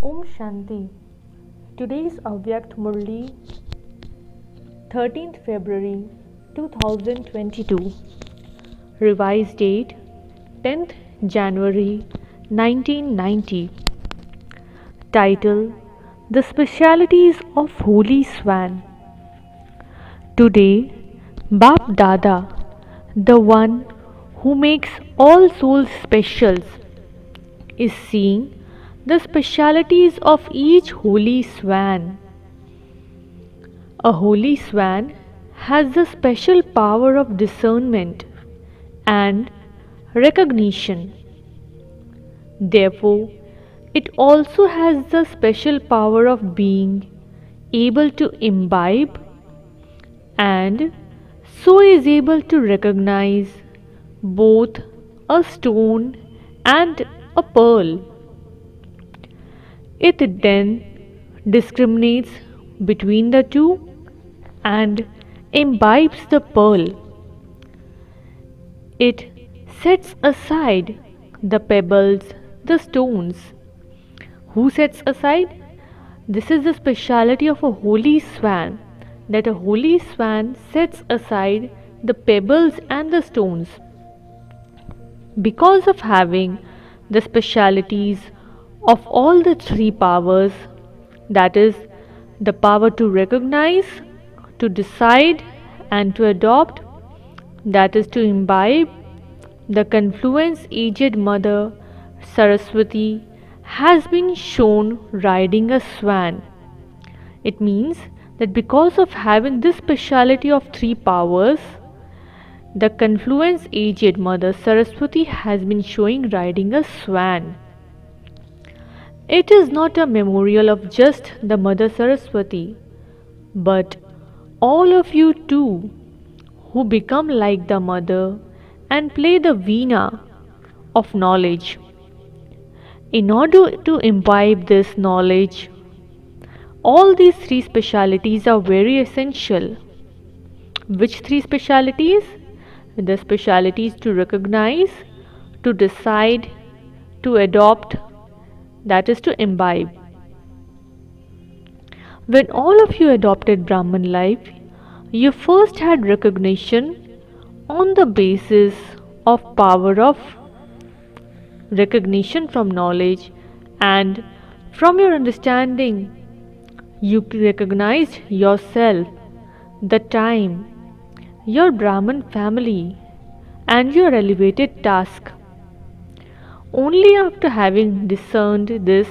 Om Shanti. Today's avyakt murli, 13th February 2022. Revised date 10th January 1990. Title: The Specialities of Holy Swan. Today, Bap Dada, the one who makes all souls specials, is seeing the specialities of each holy swan. A holy swan has the special power of discernment and recognition. Therefore, it also has the special power of being able to imbibe and so is able to recognize both a stone and a pearl. It then discriminates between the two and imbibes the pearl. It sets aside the pebbles, the stones. Who sets aside? This is the speciality of a holy swan, that a holy swan sets aside the pebbles and the stones. Because of having the specialities of all the three powers, that is, the power to recognize, to decide, and to adopt, that is, to imbibe, the confluence aged mother Saraswati has been shown riding a swan. It means that because of having this speciality of three powers, the confluence aged mother Saraswati has been showing riding a swan. It is not a memorial of just the Mother Saraswati, but all of you too, who become like the Mother and play the veena of knowledge. In order to imbibe this knowledge, all these three specialities are very essential. Which three specialities? The specialities to recognize, to decide, to adopt, that is, to imbibe. When all of you adopted Brahman life, you first had recognition on the basis of power of recognition from knowledge, and from your understanding you recognized yourself, the time, your Brahman family, and your elevated task. Only after having discerned this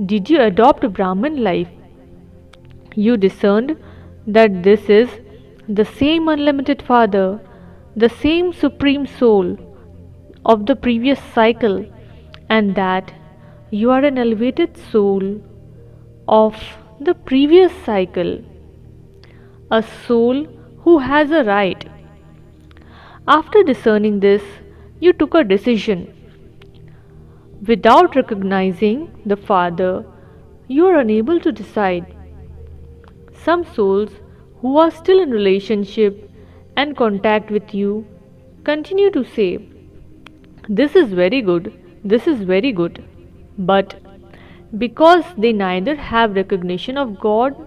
did you adopt Brahman life. You discerned that this is the same unlimited Father, the same Supreme Soul of the previous cycle, and that you are an elevated soul of the previous cycle, a soul who has a right. After discerning this, you took a decision. Without recognizing the Father, you are unable to decide. Some souls who are still in relationship and contact with you continue to say, "This is very good, this is very good," but because they neither have recognition of God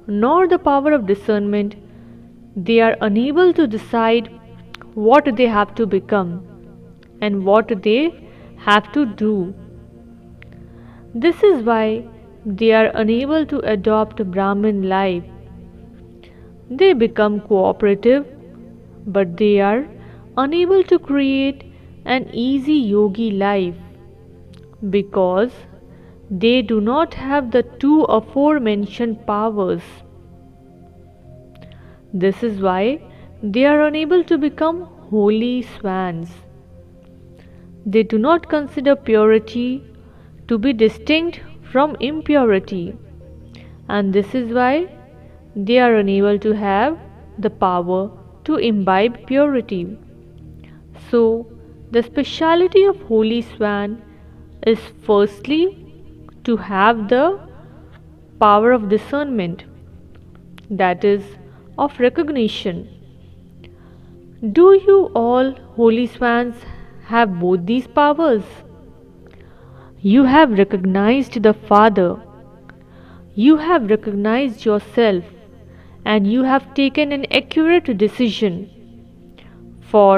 nor the power of discernment, they are unable to decide what they have to become and what they have to do. This is why they are unable to adopt Brahmin life. They become cooperative, but they are unable to create an easy yogi life because they do not have the two aforementioned powers. This is why they are unable to become holy swans. They do not consider purity to be distinct from impurity, and this is why they are unable to have the power to imbibe purity. So, the speciality of holy swan is firstly to have the power of discernment, that is, of recognition. Do you all holy swans have both these powers? You have recognized the Father. You have recognized yourself, and you have taken an accurate decision. For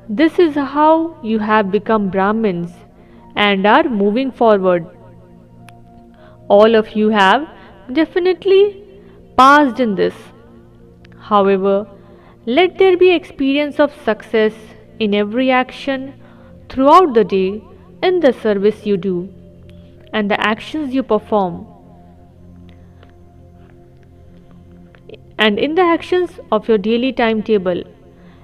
this is how you have become Brahmins and are moving forward. All of you have definitely passed in this. However, let there be experience of success in every action throughout the day in the service you do and the actions you perform and in the actions of your daily timetable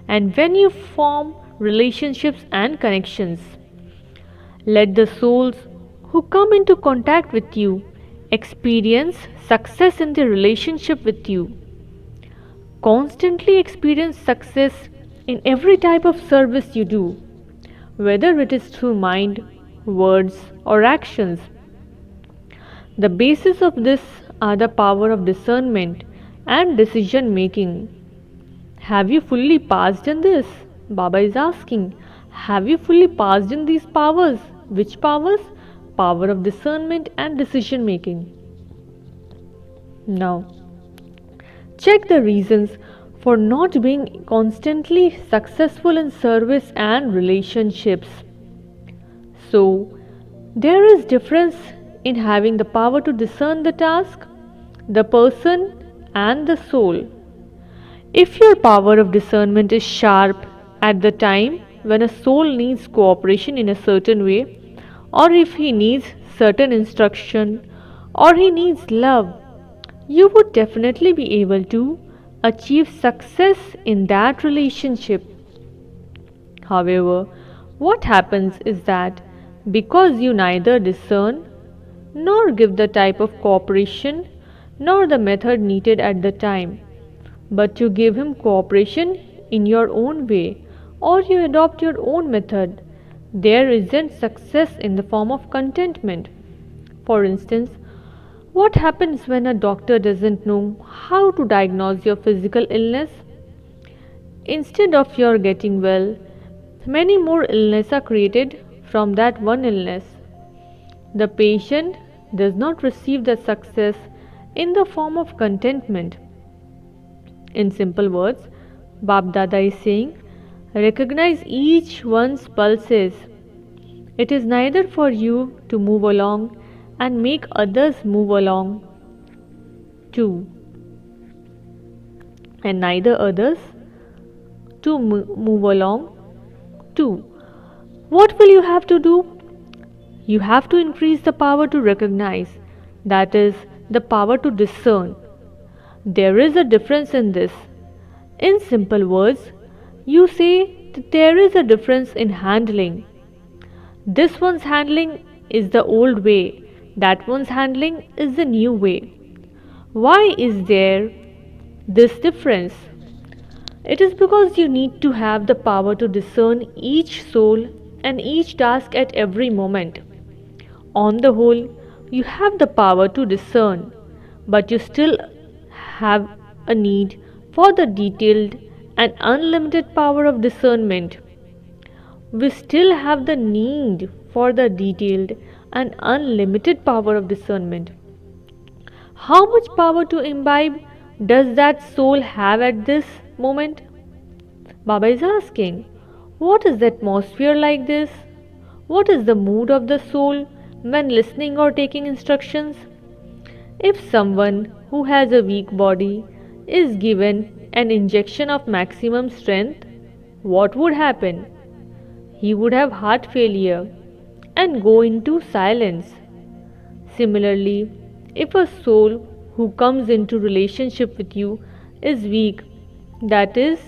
and when you form relationships and connections. Let the souls who come into contact with you experience success in their relationship with you. Constantly experience success in every type of service you do, whether it is through mind, words, or actions. The basis of this are the power of discernment and decision making. Have you fully passed in this? Baba is asking, have you fully passed in these powers? Which powers? Power of discernment and decision making. Now, check the reasons for not being constantly successful in service and relationships. So, there is difference in having the power to discern the task, the person, and the soul. If your power of discernment is sharp at the time when a soul needs cooperation in a certain way, or if he needs certain instruction, or he needs love, you would definitely be able to achieve success in that relationship. However, what happens is that because you neither discern nor give the type of cooperation nor the method needed at the time, but you give him cooperation in your own way or you adopt your own method, there isn't success in the form of contentment. For instance, what happens when a doctor doesn't know how to diagnose your physical illness? Instead of your getting well, many more illnesses are created from that one illness. The patient does not receive the success in the form of contentment. In simple words, Bab Dada is saying, recognize each one's pulses. It is neither for you to move along and make others move along too, and neither others to move along too. What will you have to do? You have to increase the power to recognize, that is, the power to discern. There is a difference in this. In simple words, you say that there is a difference in handling. This one's handling is the old way, that one's handling is the new way. Why is there this difference? It is because you need to have the power to discern each soul and each task at every moment. On the whole, you have the power to discern, but you still have a need for the detailed and unlimited power of discernment. We still have the need for the detailed and unlimited power of discernment. How much power to imbibe does that soul have at this moment? Baba is asking, what is the atmosphere like this? What is the mood of the soul when listening or taking instructions? If someone who has a weak body is given an injection of maximum strength, what would happen? He would have heart failure and go into silence. Similarly, if a soul who comes into relationship with you is weak, that is,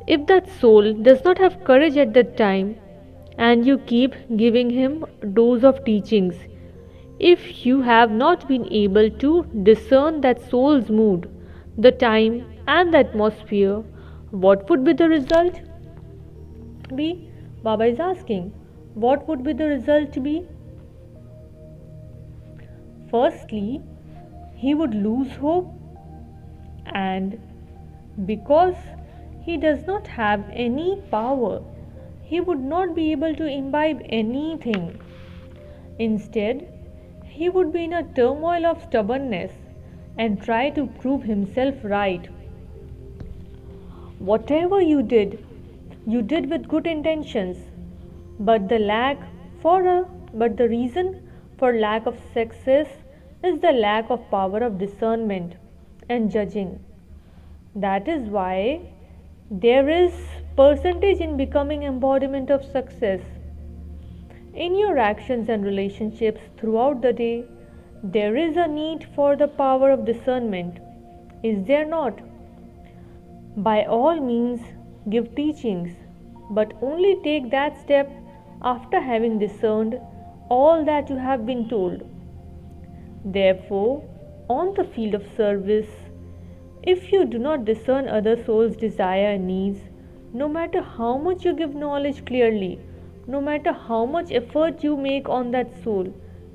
if that soul does not have courage at that time and you keep giving him a dose of teachings, if you have not been able to discern that soul's mood, the time and the atmosphere, what would be the result be? Baba is asking, what would be the result be? Firstly, he would lose hope, and because he does not have any power, he would not be able to imbibe anything. Instead, he would be in a turmoil of stubbornness and try to prove himself right. Whatever you did with good intentions, but the reason for lack of success is the lack of power of discernment and judging. That is why there is percentage in becoming embodiment of success. In your actions and relationships throughout the day, there is a need for the power of discernment, is there not? By all means, give teachings, but only take that step after having discerned all that you have been told. Therefore, on the field of service, if you do not discern other souls' desire and needs, no matter how much you give knowledge clearly, no matter how much effort you make on that soul,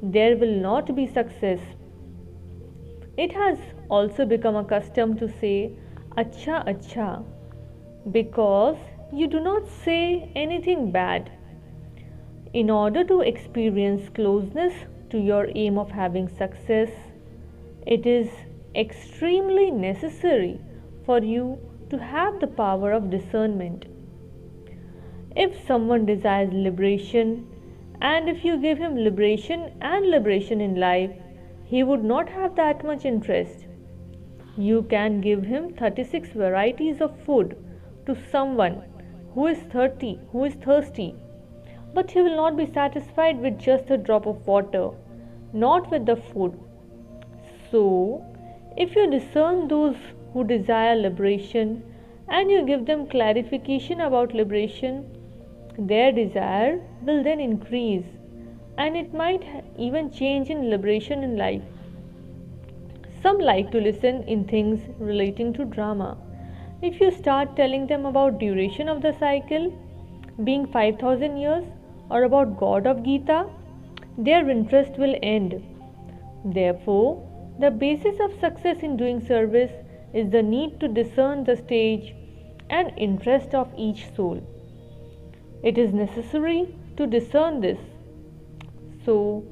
there will not be success. It has also become a custom to say, Acha, Acha, because you do not say anything bad. In order to experience closeness to your aim of having success, it is extremely necessary for you to have the power of discernment. If someone desires liberation, and if you give him liberation and liberation in life, he would not have that much interest. You can give him 36 varieties of food to someone who is thirsty, but he will not be satisfied with just a drop of water, not with the food. So, if you discern those who desire liberation and you give them clarification about liberation, their desire will then increase, and it might even change in liberation in life. Some like to listen in things relating to drama. If you start telling them about duration of the cycle being 5000 years or about God of Gita, their interest will end. Therefore, the basis of success in doing service is the need to discern the stage and interest of each soul. It is necessary to discern this. So,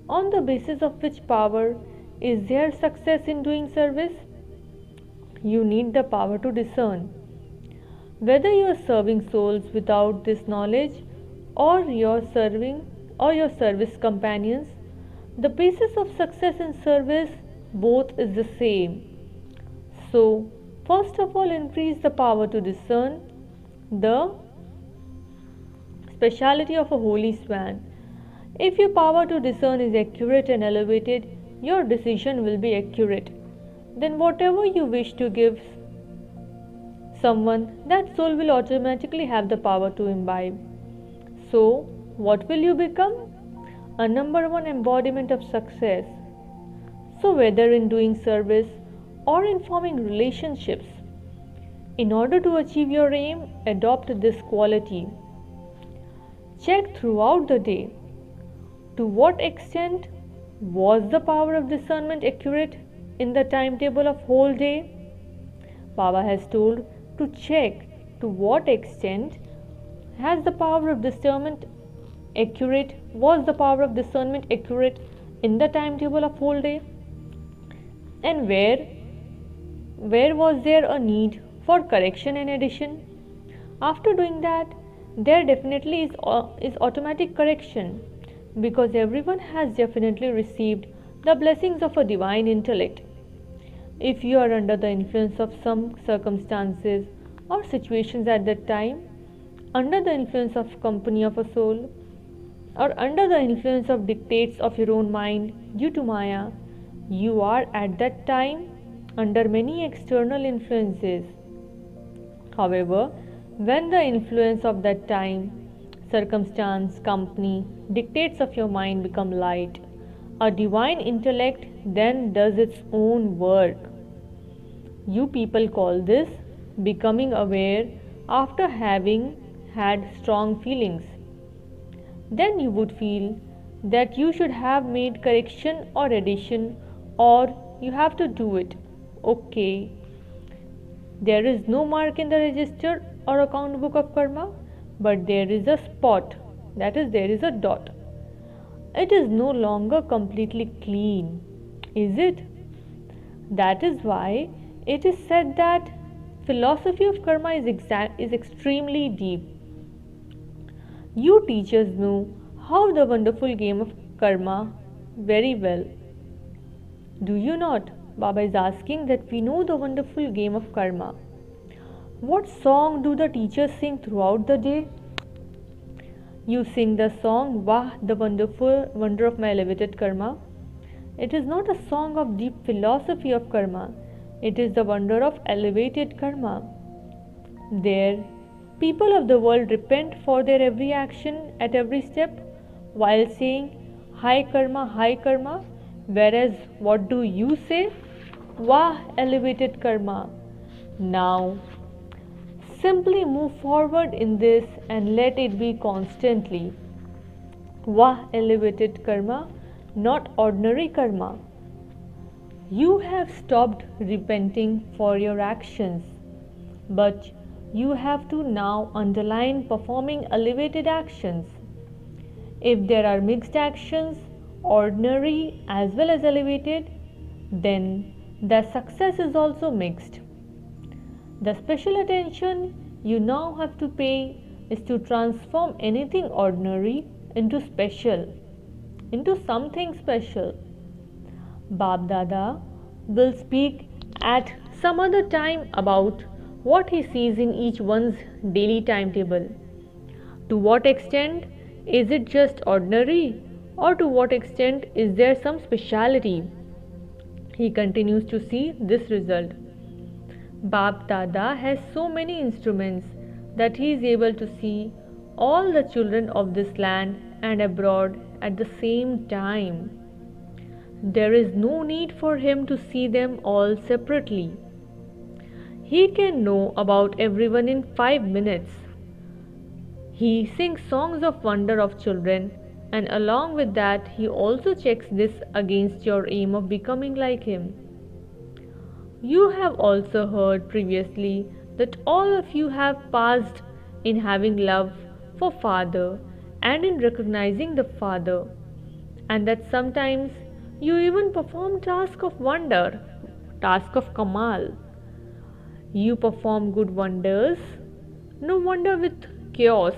on the basis of which power is there success in doing service? You need the power to discern. Whether you are serving souls without this knowledge or your service companions, the basis of success in service both is the same. So, first of all, increase the power to discern the speciality of a holy swan. If your power to discern is accurate and elevated, your decision will be accurate. Then whatever you wish to give someone, that soul will automatically have the power to imbibe. So, what will you become? A number one embodiment of success. So, whether in doing service or in forming relationships, in order to achieve your aim, adopt this quality. Check throughout the day. To what extent was the power of discernment accurate in the timetable of whole day? Baba has told to check to what extent was the power of discernment accurate in the timetable of whole day, and where was there a need for correction and addition. After doing that, there definitely is automatic correction, because everyone has definitely received the blessings of a divine intellect. If you are under the influence of some circumstances or situations at that time, under the influence of company of a soul, or under the influence of dictates of your own mind due to Maya, you are at that time under many external influences. However, when the influence of that time, circumstance, company, dictates of your mind become light, a divine intellect then does its own work. You people call this becoming aware after having had strong feelings. Then you would feel that you should have made correction or addition, or you have to do it. Okay. There is no mark in the register or account book of karma, but there is a spot, that is, there is a dot. it is no longer completely clean, is it? That is why it is said that philosophy of karma is extremely deep. You teachers know how the wonderful game of karma very well. Do you not? Baba is asking that we know the wonderful game of karma. What song do the teachers sing throughout the day? You sing the song Wah, the wonderful wonder of my elevated karma. It is not a song of deep philosophy of karma. It is the wonder of elevated karma. There, people of the world repent for their every action at every step while saying high karma, whereas what do you say? Wah, elevated karma. Now, simply move forward in this and let it be constantly. Wah, elevated karma, not ordinary karma. You have stopped repenting for your actions, but you have to now underline performing elevated actions. If there are mixed actions, ordinary as well as elevated, then the success is also mixed. The special attention you now have to pay is to transform anything ordinary into special, into something special. Bab Dada will speak at some other time about what he sees in each one's daily timetable. To what extent is it just ordinary, or to what extent is there some speciality? He continues to see this result. Bab Dada has so many instruments that he is able to see all the children of this land and abroad at the same time. There is no need for him to see them all separately. He can know about everyone in 5 minutes. He sings songs of wonder of children, and along with that, he also checks this against your aim of becoming like him. You have also heard previously that all of you have passed in having love for Father and in recognizing the Father, and that sometimes you even perform task of wonder, task of Kamal. You perform good wonders, no wonder with chaos.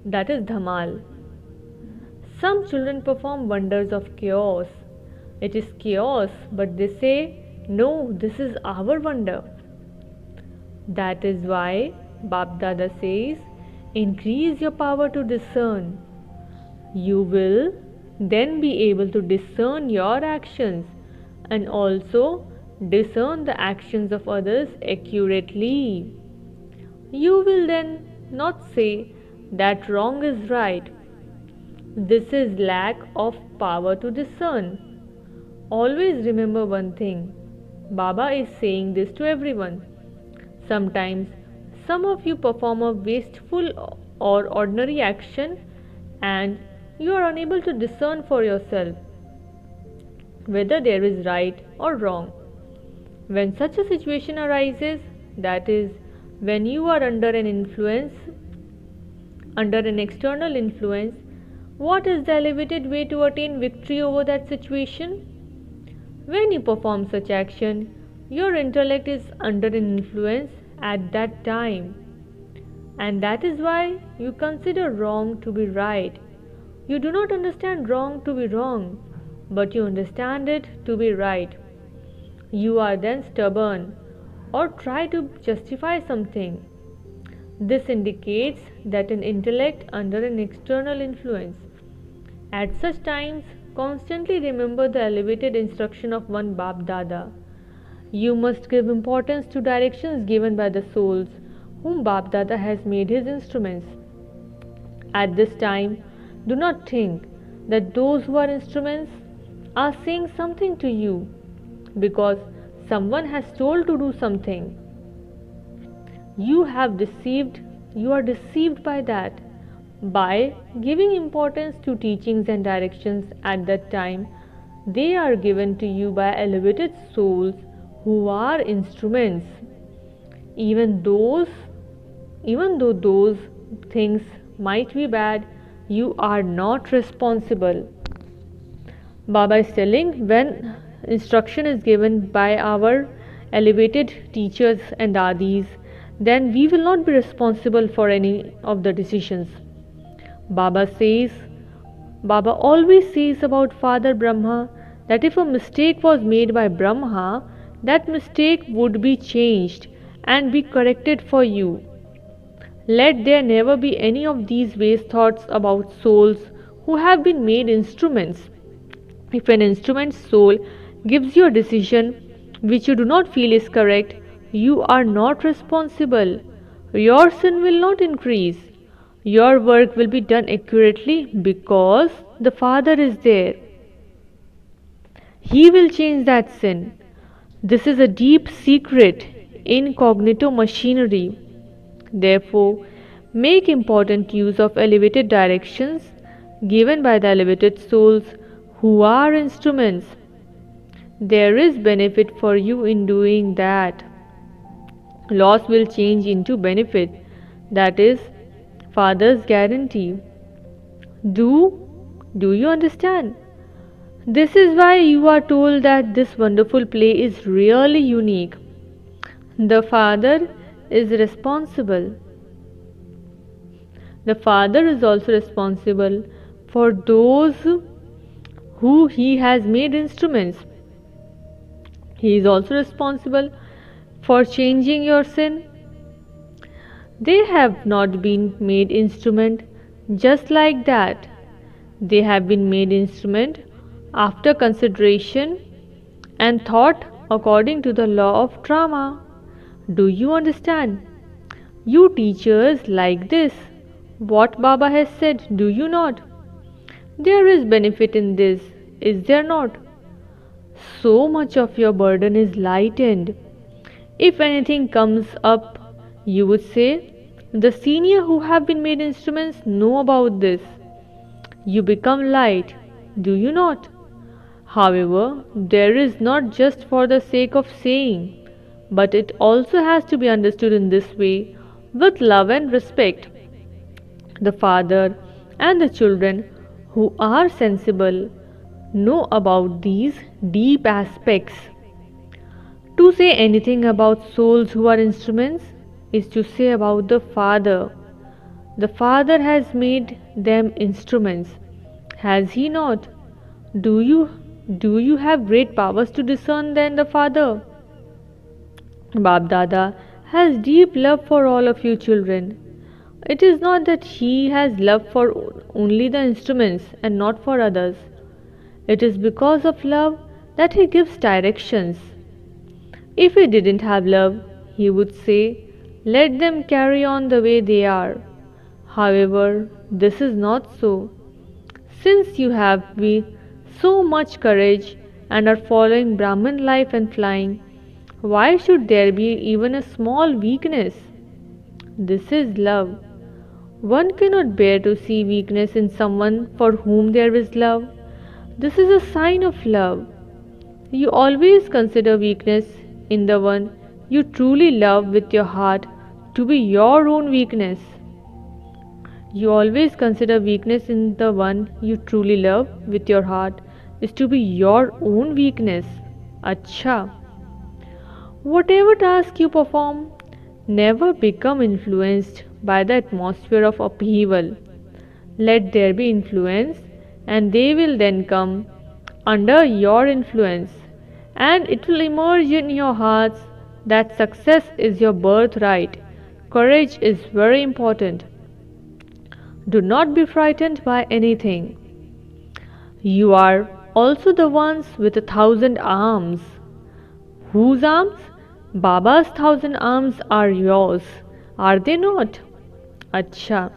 That is Dhamal. Some children perform wonders of chaos. It is chaos, but they say, no, this is our wonder. That is why Bab Dada says, increase your power to discern. You will then be able to discern your actions and also discern the actions of others accurately. You will then not say that wrong is right. This is lack of power to discern. Always remember one thing. Baba is saying this to everyone. Sometimes some of you perform a wasteful or ordinary action and you are unable to discern for yourself whether there is right or wrong. When such a situation arises, that is, when you are under an external influence, what is the elevated way to attain victory over that situation? When you perform such action, your intellect is under an influence at that time, and that is why you consider wrong to be right. You do not understand wrong to be wrong, but you understand it to be right. You are then stubborn or try to justify something. This indicates that an intellect under an external influence. At such times, constantly remember the elevated instruction of one Bab Dada. You must give importance to directions given by the souls whom Bab Dada has made his instruments. At this time, do not think that those who are instruments are saying something to you because someone has told to do something. You are deceived by that. By giving importance to teachings and directions at that time, they are given to you by elevated souls who are instruments. Even though those things might be bad, You are not responsible. Baba is telling, when instruction is given by our elevated teachers and dadis, then we will not be responsible for any of the decisions. Baba says, Baba always says about Father Brahma that if a mistake was made by Brahma, that mistake would be changed and be corrected for you. Let there never be any of these waste thoughts about souls who have been made instruments. If an instrument's soul gives you a decision which you do not feel is correct, you are not responsible. Your sin will not increase. Your work will be done accurately because the Father is there. He will change that sin. This is a deep secret incognito machinery. Therefore, make important use of elevated directions given by the elevated souls who are instruments. There is benefit for you in doing that. Loss will change into benefit. That is Father's guarantee. Do you understand? This is why you are told that this wonderful play is really unique. The Father is responsible. The Father is also responsible for those who He has made instruments. He is also responsible for changing your sin. They have not been made instrument just like that. They have been made instrument after consideration and thought according to the law of drama. Do you understand? You teachers like this. What Baba has said, do you not? There is benefit in this, is there not? So much of your burden is lightened. If anything comes up, you would say, the senior who have been made instruments know about this. You become light, do you not? However, there is not just for the sake of saying, but it also has to be understood in this way, with love and respect. The Father and the children who are sensible know about these deep aspects. To say anything about souls who are instruments is to say about the Father. The Father has made them instruments, has He not? Do you have great powers to discern than the Father? Bab Dada has deep love for all of you children. It is not that He has love for only the instruments and not for others. It is because of love that He gives directions. If He didn't have love, He would say, let them carry on the way they are. However, this is not so. Since you have so much courage and are following Brahman life and flying, why should there be even a small weakness? This is love. One cannot bear to see weakness in someone for whom there is love. This is a sign of love. You always consider weakness in the one you truly love with your heart to be your own weakness. You always consider weakness in the one you truly love with your heart is to be your own weakness. Acha. Whatever task you perform, never become influenced by the atmosphere of upheaval. Let there be influence, and they will then come under your influence, and it will emerge in your hearts that success is your birthright. Courage is very important. Do not be frightened by anything. You are also the ones with 1,000 arms. Whose arms? Baba's 1,000 arms are yours, are they not? Acha.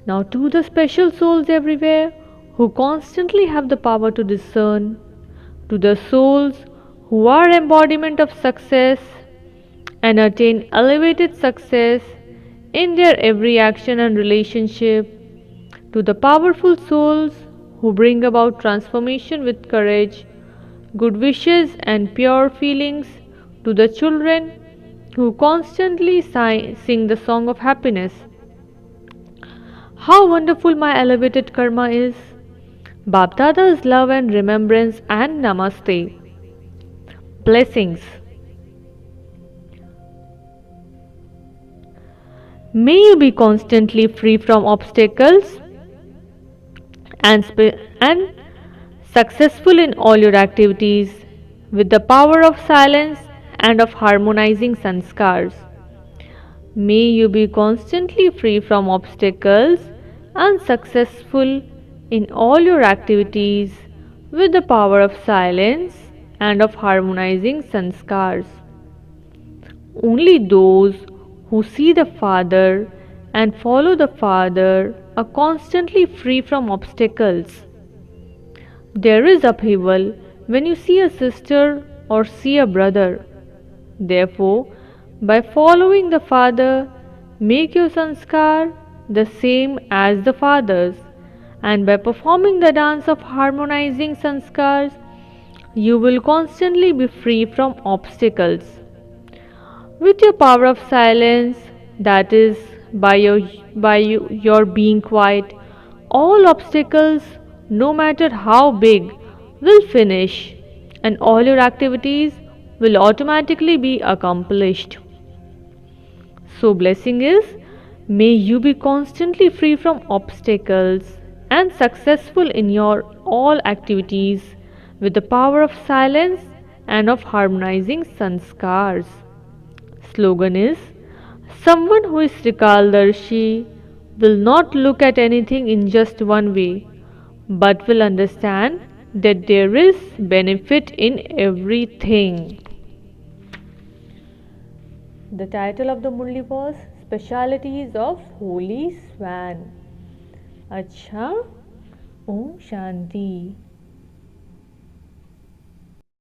Now to the special souls everywhere who constantly have the power to discern, to the souls who are embodiment of success and attain elevated success in their every action and relationship, to the powerful souls who bring about transformation with courage, good wishes and pure feelings, to the children who constantly sing the song of happiness. How wonderful my elevated karma is. Bapdada's love and remembrance and namaste. Blessings. May you be constantly free from obstacles and successful in all your activities with the power of silence and of harmonizing sanskars. May you be constantly free from obstacles and successful in all your activities with the power of silence and of harmonizing sanskars. Only those who see the Father and follow the Father are constantly free from obstacles. There is upheaval when you see a sister or see a brother. Therefore, by following the Father, make your sanskar the same as the Father's, and by performing the dance of harmonizing sanskars, you will constantly be free from obstacles. With your power of silence, that is, by your being quiet, all obstacles, no matter how big, will finish, and all your activities will automatically be accomplished. So, blessing is, may you be constantly free from obstacles and successful in your all activities with the power of silence and of harmonizing sanskars. Slogan is, someone who is Trikaldarshi will not look at anything in just one way, but will understand that there is benefit in everything. The title of the murli was Specialities of Holy Swan. Acha, Om Shanti.